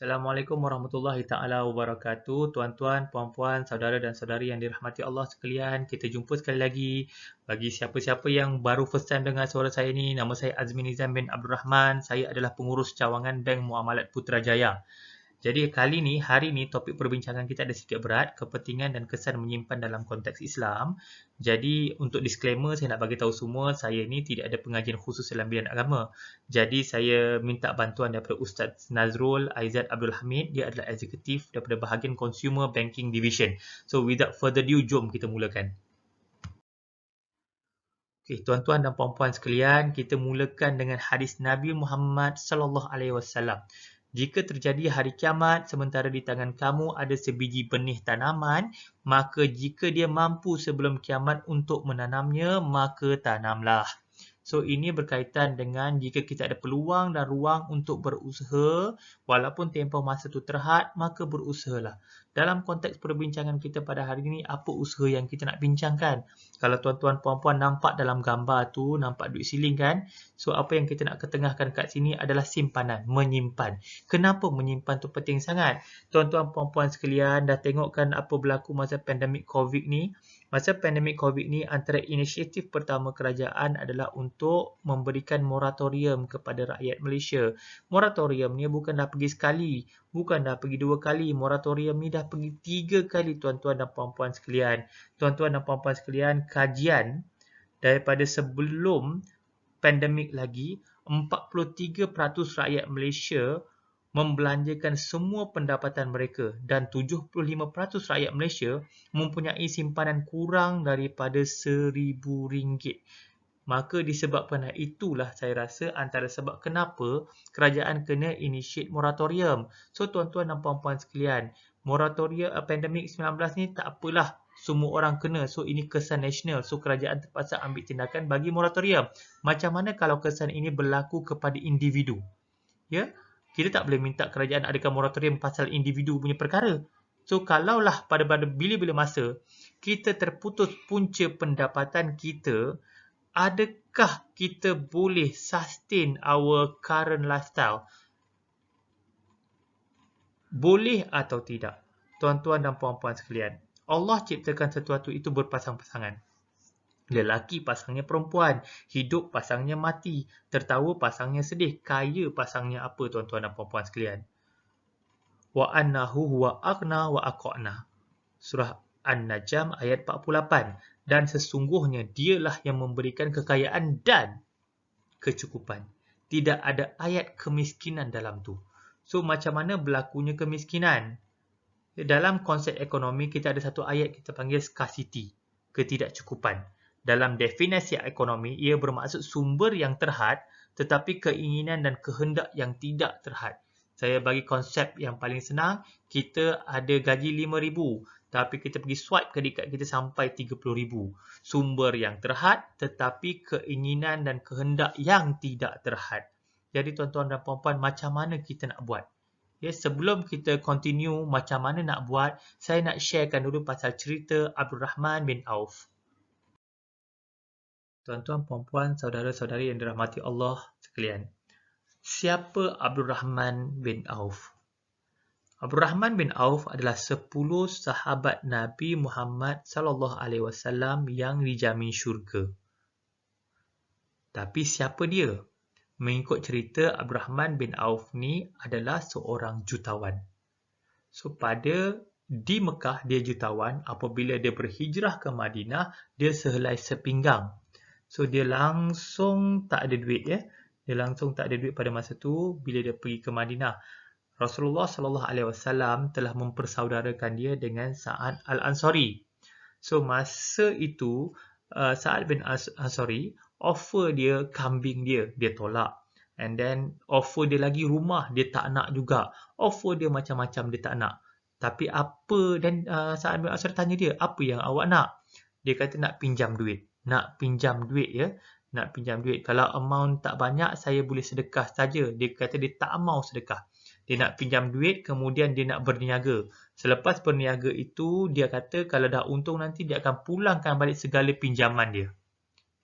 Assalamualaikum warahmatullahi taala wabarakatuh. Tuan-tuan, puan-puan, saudara dan saudari yang dirahmati Allah sekalian, kita jumpa sekali lagi. Bagi siapa-siapa yang baru first time dengar suara saya ni, nama saya Azmi Nizam bin Abdul Rahman. Saya adalah pengurus cawangan Bank Muamalat Putrajaya. Jadi hari ni topik perbincangan kita ada sedikit berat, kepentingan dan kesan menyimpan dalam konteks Islam. Jadi untuk disclaimer, saya nak bagi tahu semua, saya ni tidak ada pengajian khusus dalam bidang agama. Jadi saya minta bantuan daripada Ustaz Nazrul Aizat Abdul Hamid, dia adalah eksekutif daripada bahagian Consumer Banking Division. So without further ado, jom kita mulakan. Okey, tuan-tuan dan puan-puan sekalian, kita mulakan dengan hadis Nabi Muhammad sallallahu alaihi wasallam. Jika terjadi hari kiamat sementara di tangan kamu ada sebiji benih tanaman, maka jika dia mampu sebelum kiamat untuk menanamnya, maka tanamlah. So ini berkaitan dengan jika kita ada peluang dan ruang untuk berusaha, walaupun tempoh masa itu terhad, maka berusahalah. Dalam konteks perbincangan kita pada hari ini, apa usaha yang kita nak bincangkan? Kalau tuan-tuan puan-puan nampak dalam gambar tu, nampak duit siling kan? So apa yang kita nak ketengahkan kat sini adalah simpanan, menyimpan. Kenapa menyimpan tu penting sangat? Tuan-tuan puan-puan sekalian dah tengokkan apa berlaku masa pandemik COVID ni. Masa pandemik COVID ni, antara inisiatif pertama kerajaan adalah untuk memberikan moratorium kepada rakyat Malaysia. Moratorium ni bukan dah pergi sekali, bukan dah pergi 2 kali. Moratorium ni dah pergi 3 kali, tuan-tuan dan puan-puan sekalian. Tuan-tuan dan puan-puan sekalian, kajian daripada sebelum pandemik lagi, 43% rakyat Malaysia membelanjakan semua pendapatan mereka dan 75% rakyat Malaysia mempunyai simpanan kurang daripada RM1,000. Maka disebabkan itulah saya rasa antara sebab kenapa kerajaan kena initiate moratorium. So tuan-tuan dan puan-puan sekalian, moratorium pandemik 19 ni tak apalah, semua orang kena. So ini kesan nasional. So kerajaan terpaksa ambil tindakan bagi moratorium. Macam mana kalau kesan ini berlaku kepada individu? Ya? Kita tak boleh minta kerajaan adakan moratorium pasal individu punya perkara. So, kalaulah pada bila-bila masa kita terputus punca pendapatan kita, adakah kita boleh sustain our current lifestyle? Boleh atau tidak? Tuan-tuan dan puan-puan sekalian, Allah ciptakan sesuatu itu berpasang-pasangan. Lelaki pasangnya perempuan, hidup pasangnya mati, tertawa pasangnya sedih, kaya pasangnya apa tuan-tuan dan puan-puan sekalian? Wa annahu huwa aghna wa aqna. Surah An-Najm ayat 48. Dan sesungguhnya dialah yang memberikan kekayaan dan kecukupan. Tidak ada ayat kemiskinan dalam tu. So macam mana berlakunya kemiskinan? Dalam konsep ekonomi kita ada satu ayat kita panggil scarcity, ketidakcukupan. Dalam definisi ekonomi, ia bermaksud sumber yang terhad tetapi keinginan dan kehendak yang tidak terhad. Saya bagi konsep yang paling senang, kita ada gaji RM5,000 tapi kita pergi swipe kredit card kita sampai RM30,000. Sumber yang terhad tetapi keinginan dan kehendak yang tidak terhad. Jadi tuan-tuan dan puan-puan, macam mana kita nak buat? Ya, sebelum kita continue macam mana nak buat, saya nak sharekan dulu pasal cerita Abdul Rahman bin Auf. Tuan-tuan, puan-puan, saudara-saudari yang dirahmati Allah sekalian. Siapa Abdul Rahman bin Auf? Abdul Rahman bin Auf adalah 10 sahabat Nabi Muhammad sallallahu alaihi wasallam yang dijamin syurga. Tapi siapa dia? Mengikut cerita, Abdul Rahman bin Auf ni adalah seorang jutawan. So di Mekah dia jutawan, apabila dia berhijrah ke Madinah, dia sehelai sepinggang. So dia langsung tak ada duit ya. Dia langsung tak ada duit pada masa tu bila dia pergi ke Madinah. Rasulullah sallallahu alaihi wasallam telah mempersaudarakan dia dengan Sa'ad Al-Ansari. So masa itu Sa'ad bin Ansari offer dia kambing dia tolak. And then offer dia lagi rumah, dia tak nak juga. Offer dia macam-macam, dia tak nak. Tapi apa, dan Sa'ad bin Ansari tanya dia, apa yang awak nak? Dia kata nak pinjam duit. Nak pinjam duit ya. Nak pinjam duit. Kalau amount tak banyak, saya boleh sedekah saja. Dia kata dia tak mau sedekah. Dia nak pinjam duit, kemudian dia nak berniaga. Selepas berniaga itu, dia kata kalau dah untung nanti, dia akan pulangkan balik segala pinjaman dia.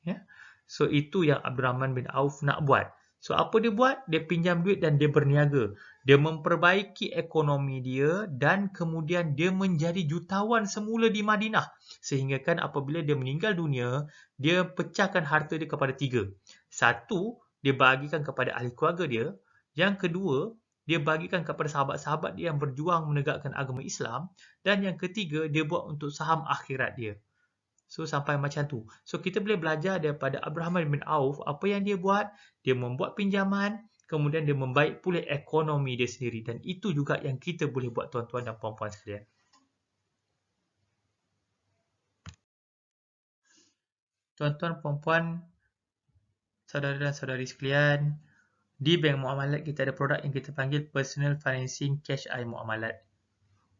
Ya? So, itu yang Abdul Rahman bin Auf nak buat. So, apa dia buat? Dia pinjam duit dan dia berniaga. Dia memperbaiki ekonomi dia dan kemudian dia menjadi jutawan semula di Madinah. Sehingga kan apabila dia meninggal dunia, dia pecahkan harta dia kepada 3. Satu, dia bagikan kepada ahli keluarga dia. Yang kedua, dia bagikan kepada sahabat-sahabat dia yang berjuang menegakkan agama Islam. Dan yang ketiga, dia buat untuk saham akhirat dia. So, sampai macam tu. So, kita boleh belajar daripada Abdurrahman bin Auf, apa yang dia buat, dia membuat pinjaman, kemudian dia membaik pulih ekonomi dia sendiri. Dan itu juga yang kita boleh buat, tuan-tuan dan puan-puan sekalian. Tuan-tuan, puan-puan, saudara dan saudari sekalian, di Bank Muamalat kita ada produk yang kita panggil Personal Financing Cash Eye Muamalat.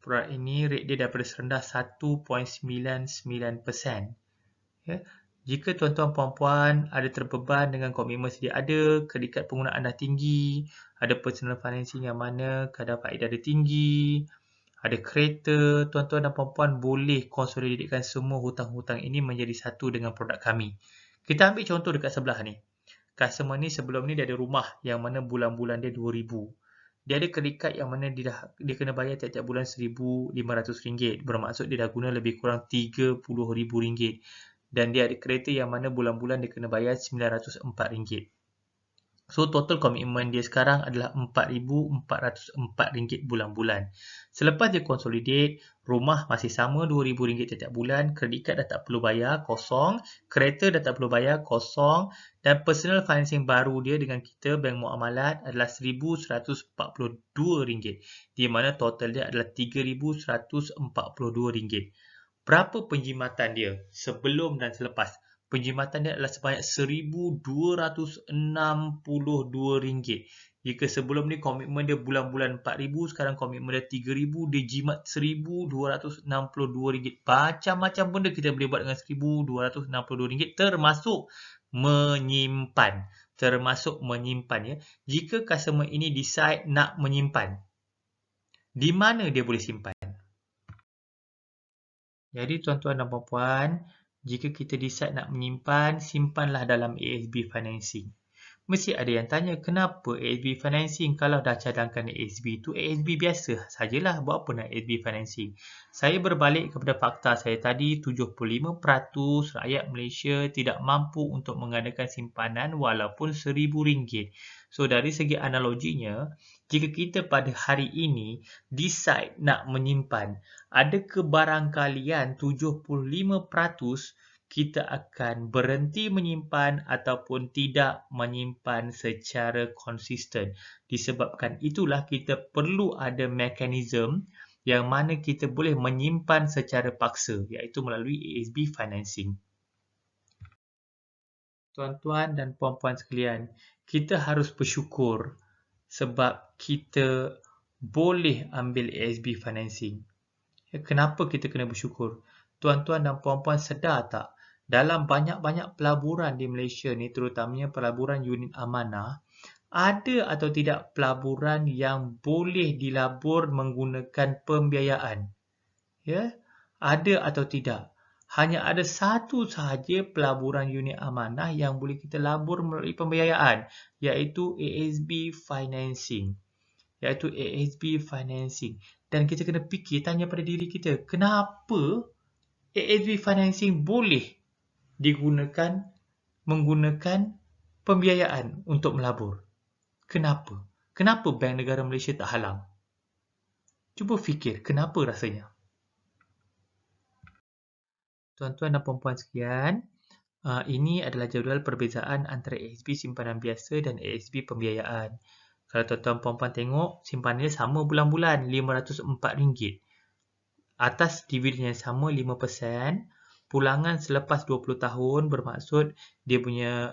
Produk ini rate dia daripada serendah 1.99%. Ya. Jika tuan-tuan puan-puan ada terbeban dengan komitmen sedia ada, kredikat penggunaan dah tinggi, ada personal financing yang mana kadar faedah dia tinggi, ada kereta, tuan-tuan dan puan-puan boleh konsolidasikan semua hutang-hutang ini menjadi satu dengan produk kami. Kita ambil contoh dekat sebelah ni. Customer ni sebelum ni dia ada rumah yang mana bulan-bulan dia RM2,000. Dia ada kredikat yang mana dia kena bayar tiap-tiap bulan RM1,500. Bermaksud dia dah guna lebih kurang RM30,000. Dan dia ada kereta yang mana bulan-bulan dia kena bayar RM904. So, total komitmen dia sekarang adalah RM4,404 bulan-bulan. Selepas dia consolidate, rumah masih sama RM2,000 tiap-tiap bulan, kredikat dah tak perlu bayar, kosong, kereta dah tak perlu bayar, kosong, dan personal financing baru dia dengan kita, Bank Muamalat, adalah RM1,142, di mana total dia adalah RM3,142. Berapa penjimatan dia sebelum dan selepas? Penjimatan dia adalah sebanyak RM1,262. Jika sebelum ni komitmen dia bulan-bulan RM4,000, sekarang komitmen dia RM3,000, dia jimat RM1,262. Macam-macam benda kita boleh buat dengan RM1,262, termasuk menyimpan. Ya. Jika customer ini decide nak menyimpan, di mana dia boleh simpan? Jadi tuan-tuan dan puan-puan, jika kita decide nak menyimpan, simpanlah dalam ASB Financing. Mesti ada yang tanya, kenapa ASB Financing kalau dah cadangkan ASB tu ASB biasa sajalah, buat apa nak ASB Financing? Saya berbalik kepada fakta saya tadi, 75% rakyat Malaysia tidak mampu untuk mengadakan simpanan walaupun RM1,000. So dari segi analoginya, jika kita pada hari ini decide nak menyimpan, ada kebarangkalian 75% kita akan berhenti menyimpan ataupun tidak menyimpan secara konsisten. Disebabkan itulah kita perlu ada mekanisme yang mana kita boleh menyimpan secara paksa, iaitu melalui ASB Financing. Tuan-tuan dan puan-puan sekalian, kita harus bersyukur sebab kita boleh ambil ASB Financing. Kenapa kita kena bersyukur? Tuan-tuan dan puan-puan sedar tak? Dalam banyak-banyak pelaburan di Malaysia ni, terutamanya pelaburan unit amanah, ada atau tidak pelaburan yang boleh dilabur menggunakan pembiayaan? Ya, ada atau tidak? Hanya ada satu sahaja pelaburan unit amanah yang boleh kita labur melalui pembiayaan, iaitu ASB Financing. Dan kita kena fikir, tanya pada diri kita, kenapa ASB Financing boleh digunakan menggunakan pembiayaan untuk melabur? Kenapa? Kenapa Bank Negara Malaysia tak halang? Cuba fikir, kenapa rasanya? Tuan-tuan dan puan-puan sekalian, ini adalah jadual perbezaan antara ASB simpanan biasa dan ASB pembiayaan. Kalau tuan-tuan puan-puan tengok, simpanan dia sama bulan-bulan, RM504. Atas dividen yang sama 5%, pulangan selepas 20 tahun bermaksud dia punya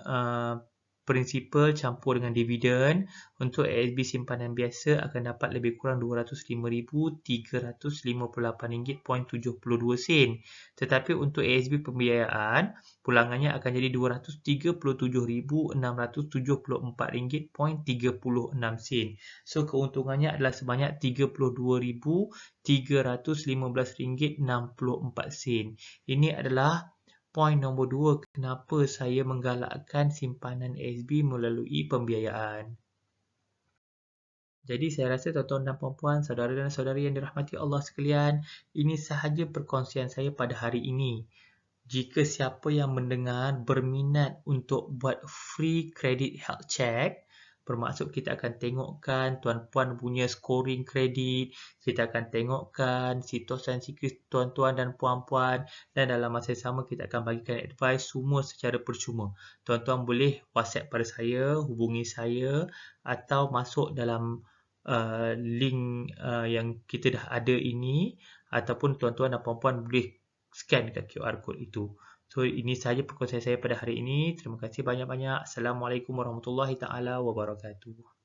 prinsipal campur dengan dividen. Untuk ASB simpanan biasa akan dapat lebih kurang RM205,358.72. Tetapi untuk ASB pembiayaan, pulangannya akan jadi RM237,674.36. So, keuntungannya adalah sebanyak RM32,315.64. Ini adalah poin nombor 2, kenapa saya menggalakkan simpanan ASB melalui pembiayaan. Jadi saya rasa tuan-tuan dan puan-puan, saudara dan saudari yang dirahmati Allah sekalian, ini sahaja perkongsian saya pada hari ini. Jika siapa yang mendengar berminat untuk buat free credit health check, bermaksud kita akan tengokkan tuan-puan punya scoring kredit, kita akan tengokkan situasi psikis tuan-tuan dan puan-puan, dan dalam masa yang sama kita akan bagikan advice semua secara percuma. Tuan-tuan boleh WhatsApp pada saya, hubungi saya atau masuk dalam link yang kita dah ada ini, ataupun tuan-tuan dan puan-puan boleh scan dekat QR code itu. So, ini sahaja perkongsian saya pada hari ini. Terima kasih banyak-banyak. Assalamualaikum warahmatullahi taala wabarakatuh.